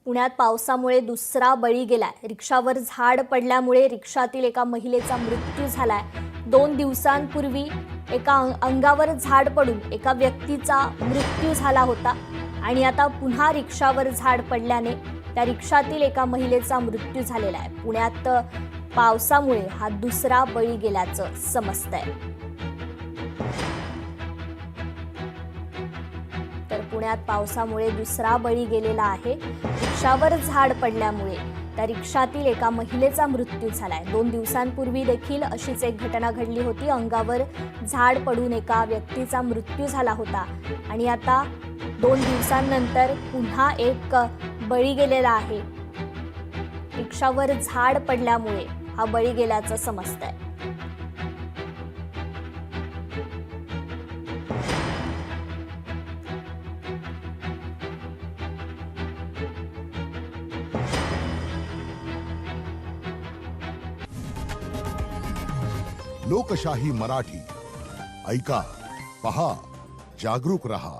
पुण्यात पावसामुळे दुसरा बळी गेलाय। रिक्षावर झाड पडल्यामुळे रिक्षातील एका महिलेचा मृत्यू झालाय। 2 दिवसांपूर्वी एका अंगावर झाड पडून एका व्यक्तीचा मृत्यू झाला होता आणि आता पुन्हा रिक्षावर झाड पडल्याने त्या रिक्षातील एका महिलेचा मृत्यू झालेला आहे। पुण्यात पावसामुळे हा दुसरा बळी गेल्याचं समजतंय। तर पुण्यात पावसामुळे दुसरा बळी गेलेला आहे। रिक्षावर झाड पडल्यामुळे त्या रिक्षातील एका महिलेचा मृत्यू झालाय। 2 दिवसांपूर्वी देखील अशीच एक घटना घडली होती। अंगावर झाड पडून एका व्यक्तीचा मृत्यू झाला होता आणि आता 2 दिवसांनंतर पुन्हा एक बळी गेलेला आहे। रिक्षावर झाड पडल्यामुळे हा बळी गेल्याचं समजतंय। लोकशाही मराठी ऐका, पहा, जागरूक रहा।